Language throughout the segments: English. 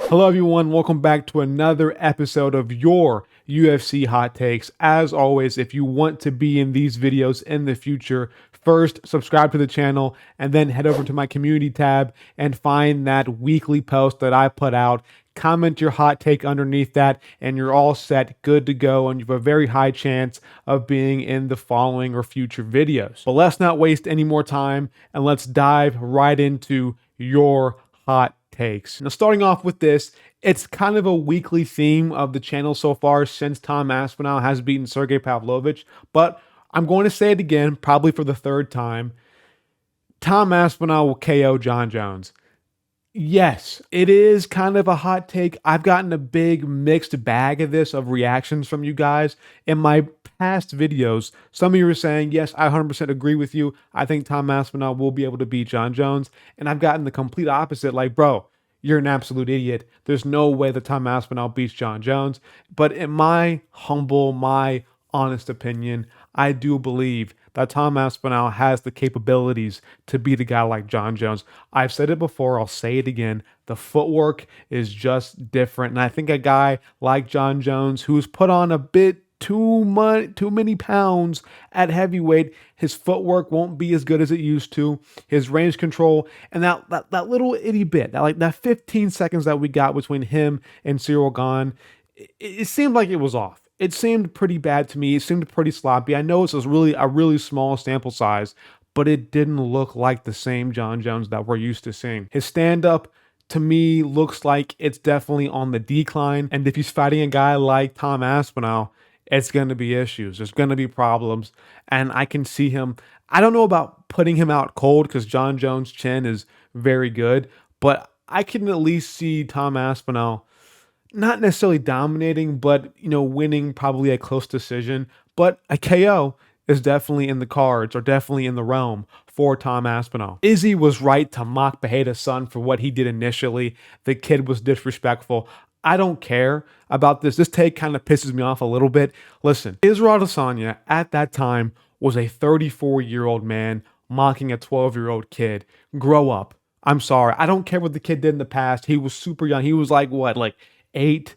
Hello, everyone. Welcome back to another episode of your UFC Hot Takes. As always, if you want to be in these videos in the future, first subscribe to the channel and then head over to my community tab and find that weekly post that I put out. Comment your hot take underneath that, and you're all set, good to go, and you have a very high chance of being in the following or future videos. But let's not waste any more time and let's dive right into your hot takes. Now, starting off with this, it's kind of a weekly theme of the channel so far since Tom Aspinall has beaten Sergey Pavlovich, but I'm going to say it again, probably for the third time. Tom Aspinall will KO John Jones. Yes, it is kind of a hot take. I've gotten a big mixed bag of this, of reactions from you guys. In my past videos, some of you were saying, yes, I 100% agree with you. I think Tom Aspinall will be able to beat John Jones. And I've gotten the complete opposite, like, bro, you're an absolute idiot. There's no way that Tom Aspinall beats John Jones. But in my humble, my honest opinion, I do believe that Tom Aspinall has the capabilities to beat a guy like John Jones. I've said it before, I'll say it again. The footwork is just different. And I think a guy like John Jones, who's put on a bit too many pounds at heavyweight, his footwork won't be as good as it used to. His range control and that little itty bit, that 15 seconds that we got between him and Cyril Gane, it seemed like it was off. It seemed pretty bad to me. It seemed pretty sloppy. I know it's a really small sample size, but it didn't look like the same John Jones that we're used to seeing. His stand-up, to me, looks like it's definitely on the decline. And if he's fighting a guy like Tom Aspinall, it's going to be issues. There's going to be problems. And I can see him. I don't know about putting him out cold because John Jones' chin is very good, but I can at least see Tom Aspinall not necessarily dominating, but, winning probably a close decision. But a KO is definitely in the cards, or definitely in the realm for Tom Aspinall. Izzy was right to mock Pereira's son for what he did initially. The kid was disrespectful. I don't care about this. This take kind of pisses me off a little bit. Listen, Israel Adesanya at that time was a 34-year-old man mocking a 12-year-old kid. Grow up. I'm sorry. I don't care what the kid did in the past. He was super young. He was like 8,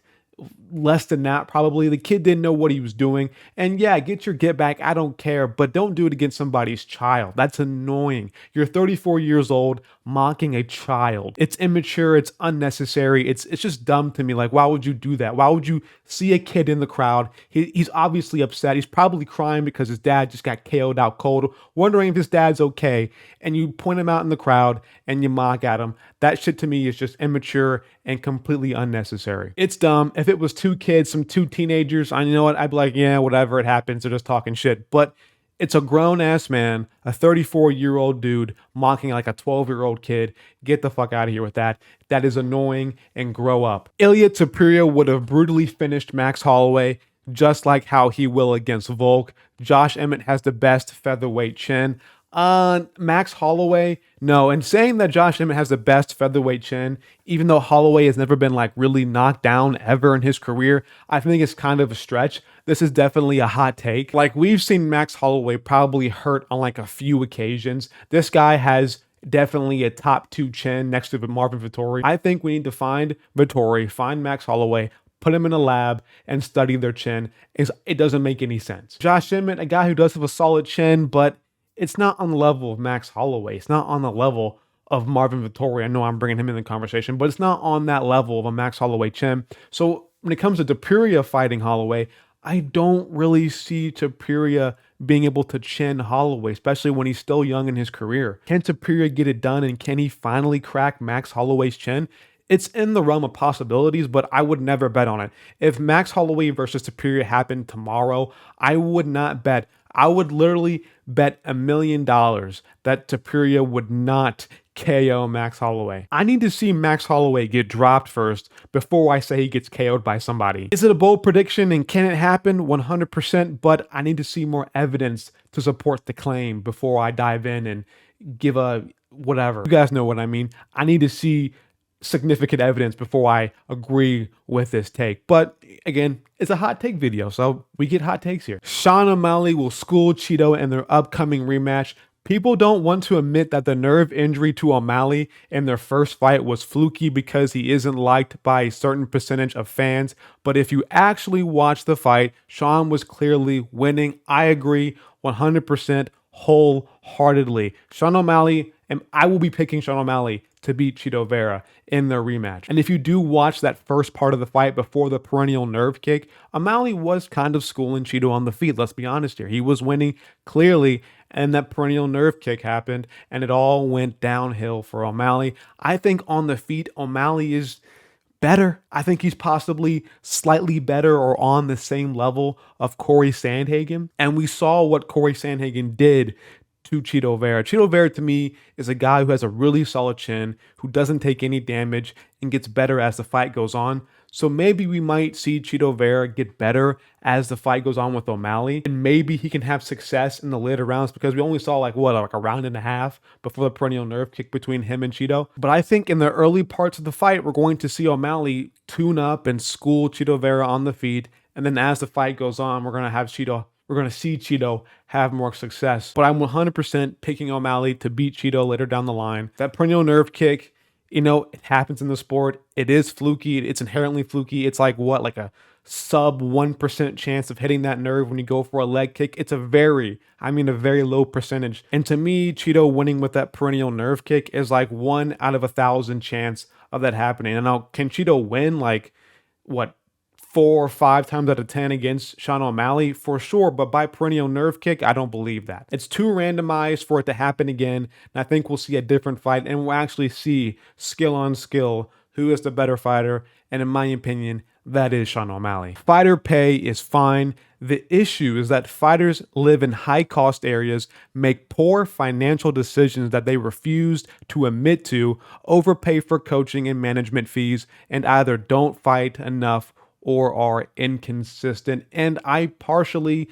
less than that probably. The kid didn't know what he was doing. And yeah, get your get back. I don't care, but don't do it against somebody's child. That's annoying. You're 34 years old mocking a child. It's immature. It's unnecessary. It's just dumb to me. Like, why would you do that? Why would you see a kid in the crowd? He's obviously upset. He's probably crying because his dad just got KO'd out cold, wondering if his dad's okay. And you point him out in the crowd and you mock at him. That shit to me is just immature and completely unnecessary. It's dumb. If it was two kids, two teenagers, I know what, I'd be like, yeah, whatever, it happens. They're just talking shit. But it's a grown-ass man, a 34-year-old dude mocking like a 12-year-old kid. Get the fuck out of here with that. That is annoying, and grow up. Ilya Topuria would have brutally finished Max Holloway, just like how he will against Volk. Josh Emmett has the best featherweight chin. Max Holloway, no. And saying that Josh Emmett has the best featherweight chin, even though Holloway has never been really knocked down ever in his career, I think it's kind of a stretch. This is definitely a hot take. We've seen Max Holloway probably hurt on a few occasions. This guy has definitely a top 2 chin next to Marvin Vettori. I think we need to find Vettori, find Max Holloway, put him in a lab and study their chin. It doesn't make any sense. Josh Emmett, a guy who does have a solid chin, but it's not on the level of Max Holloway. It's not on the level of Marvin Vettori. I know I'm bringing him in the conversation, but it's not on that level of a Max Holloway chin. So when it comes to Topuria fighting Holloway, I don't really see Topuria being able to chin Holloway, especially when he's still young in his career. Can Topuria get it done, and can he finally crack Max Holloway's chin? It's in the realm of possibilities, but I would never bet on it. If Max Holloway versus Topuria happened tomorrow, I would not bet. I would literally bet $1 million that Topuria would not KO Max Holloway. I need to see Max Holloway get dropped first before I say he gets KO'd by somebody. Is it a bold prediction, and can it happen? 100%, but I need to see more evidence to support the claim before I dive in and give a whatever. You guys know what I mean. I need to see significant evidence before I agree with this take. But again, it's a hot take video, so we get hot takes here. Sean O'Malley will school Cheeto in their upcoming rematch. People don't want to admit that the nerve injury to O'Malley in their first fight was fluky because he isn't liked by a certain percentage of fans. But if you actually watch the fight, Sean was clearly winning. I agree 100% wholeheartedly. Sean O'Malley, and I will be picking Sean O'Malley to beat Chito Vera in their rematch. And if you do watch that first part of the fight before the perennial nerve kick, O'Malley was kind of schooling Chito on the feet. Let's be honest here. He was winning clearly, and that perennial nerve kick happened, and it all went downhill for O'Malley. I think on the feet, O'Malley is better. I think he's possibly slightly better or on the same level of Corey Sandhagen. And we saw what Corey Sandhagen did to Chito Vera. Chito Vera to me is a guy who has a really solid chin, who doesn't take any damage and gets better as the fight goes on. So maybe we might see Chito Vera get better as the fight goes on with O'Malley, and maybe he can have success in the later rounds, because we only saw like a round and a half before the perennial nerve kick between him and Chito. But I think in the early parts of the fight, we're going to see O'Malley tune up and school Chito Vera on the feet, and then as the fight goes on, we're going to see Chito have more success. But I'm 100% picking O'Malley to beat Chito later down the line. That perennial nerve kick, it happens in the sport. It is fluky. It's inherently fluky. It's like a sub 1% chance of hitting that nerve when you go for a leg kick. It's a very low percentage. And to me, Chito winning with that perennial nerve kick is like 1 out of 1,000 chance of that happening. And now, can Chito win 4 or 5 times out of 10 against Sean O'Malley? For sure, but by perennial nerve kick, I don't believe that. It's too randomized for it to happen again, and I think we'll see a different fight, and we'll actually see skill on skill who is the better fighter, and in my opinion, that is Sean O'Malley. Fighter pay is fine. The issue is that fighters live in high-cost areas, make poor financial decisions that they refuse to admit to, overpay for coaching and management fees, and either don't fight enough or are inconsistent. And I partially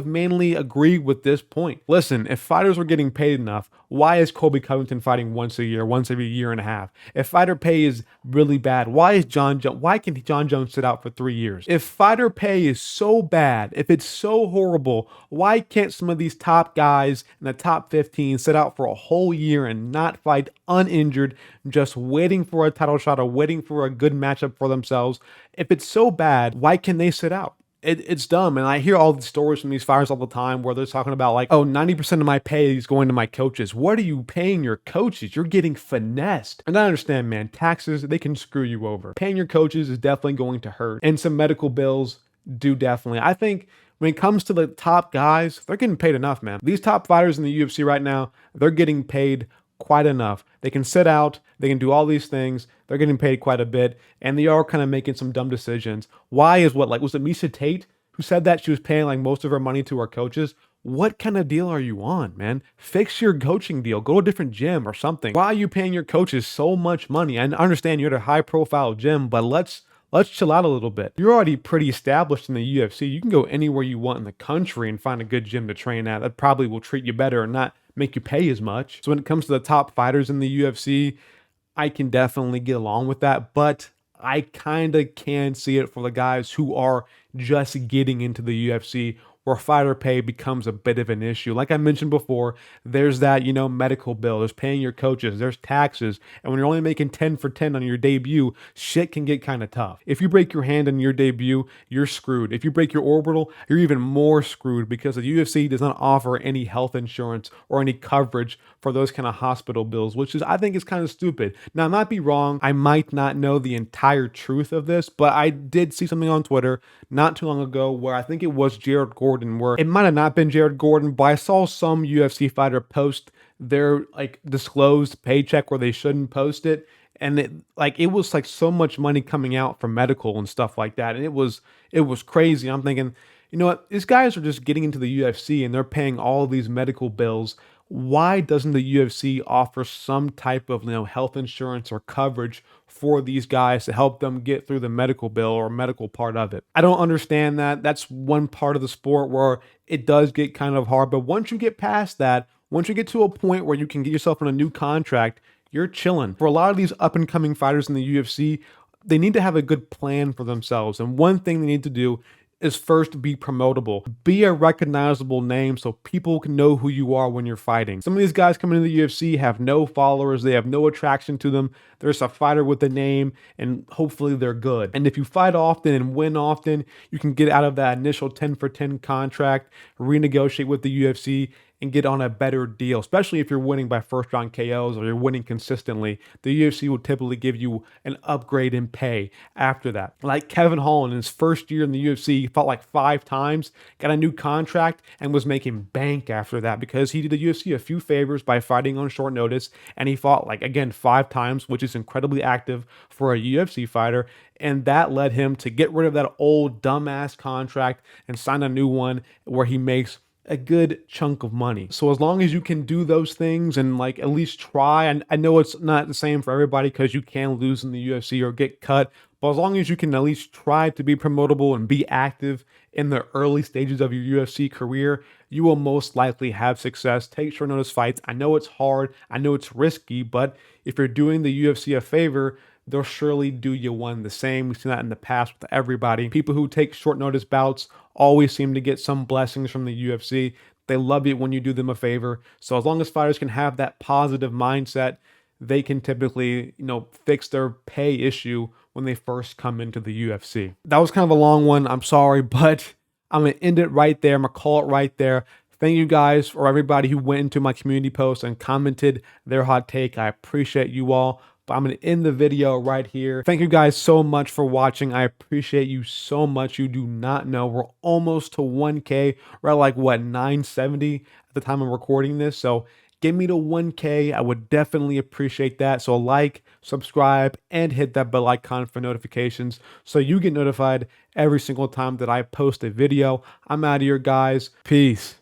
mainly agree with this point. Listen, if fighters were getting paid enough, why is Colby Covington fighting once a year, once every year and a half? If fighter pay is really bad, why can John Jones sit out for 3 years? If fighter pay is so bad, if it's so horrible, why can't some of these top guys in the top 15 sit out for a whole year and not fight uninjured, just waiting for a title shot or waiting for a good matchup for themselves? If it's so bad, why can they sit out? It's dumb. And I hear all the stories from these fighters all the time where they're talking about 90% of my pay is going to my coaches. What are you paying your coaches? You're getting finessed. And I understand, man, taxes, they can screw you over. Paying your coaches is definitely going to hurt. And some medical bills do definitely. I think when it comes to the top guys, they're getting paid enough, man. These top fighters in the UFC right now, they're getting paid quite enough. They can sit out, they can do all these things, they're getting paid quite a bit, and they are kind of making some dumb decisions. Why is was it Misha Tate who said that she was paying most of her money to her coaches? What kind of deal are you on, man? Fix your coaching deal. Go to a different gym or something. Why are you paying your coaches so much money? I understand you're at a high profile gym, but let's chill out a little bit. You're already pretty established in the UFC. You can go anywhere you want in the country and find a good gym to train at. That probably will treat you better and not make you pay as much. So when it comes to the top fighters in the UFC, I can definitely get along with that, but I kind of can see it for the guys who are just getting into the UFC, where fighter pay becomes a bit of an issue. Like I mentioned before, there's that, medical bill, there's paying your coaches, there's taxes, and when you're only making 10 for 10 on your debut, shit can get kind of tough. If you break your hand in your debut, you're screwed. If you break your orbital, you're even more screwed, because the UFC does not offer any health insurance or any coverage for those kind of hospital bills, which I think is kind of stupid. Now, I might be wrong. I might not know the entire truth of this, but I did see something on Twitter not too long ago where I think it was Jared Gordon, where it might have not been Jared Gordon, but I saw some UFC fighter post their disclosed paycheck where they shouldn't post it. And it was so much money coming out for medical and stuff like that. And it was crazy. I'm thinking, you know what? These guys are just getting into the UFC and they're paying all of these medical bills. Why doesn't the UFC offer some type of health insurance or coverage for these guys to help them get through the medical bill or medical part of it? I don't understand that. That's one part of the sport where it does get kind of hard. But once you get past that, once you get to a point where you can get yourself on a new contract, you're chilling. For a lot of these up and coming fighters in the UFC, they need to have a good plan for themselves. And one thing they need to do is first be promotable. Be a recognizable name so people can know who you are when you're fighting. Some of these guys coming into the UFC have no followers, they have no attraction to them. They're just a fighter with a name, and hopefully they're good. And if you fight often and win often, you can get out of that initial 10 for 10 contract, renegotiate with the UFC, and get on a better deal, especially if you're winning by first round KOs or you're winning consistently. The UFC will typically give you an upgrade in pay after that. Like Kevin Holland, in his first year in the UFC, he fought like 5 times, got a new contract, and was making bank after that because he did the UFC a few favors by fighting on short notice, and he fought like, again, 5 times, which is incredibly active for a UFC fighter. And that led him to get rid of that old dumbass contract and sign a new one where he makes a good chunk of money. So as long as you can do those things and like at least try, and I know it's not the same for everybody because you can lose in the UFC or get cut, but as long as you can at least try to be promotable and be active in the early stages of your UFC career, you will most likely have success. Take short notice fights. I know it's hard, I know it's risky, but if you're doing the UFC a favor, they'll surely do you one the same. We've seen that in the past with everybody. People who take short notice bouts always seem to get some blessings from the UFC. They love it when you do them a favor. So as long as fighters can have that positive mindset, they can typically, fix their pay issue when they first come into the UFC. That was kind of a long one. I'm sorry, but I'm going to end it right there. I'm going to call it right there. Thank you guys for everybody who went into my community post and commented their hot take. I appreciate you all. But I'm going to end the video right here. Thank you guys so much for watching. I appreciate you so much. You do not know. We're almost to 1K. We're at like, what, 970 at the time I'm recording this. So get me to 1K. I would definitely appreciate that. So like, subscribe, and hit that bell icon for notifications so you get notified every single time that I post a video. I'm out of here, guys. Peace.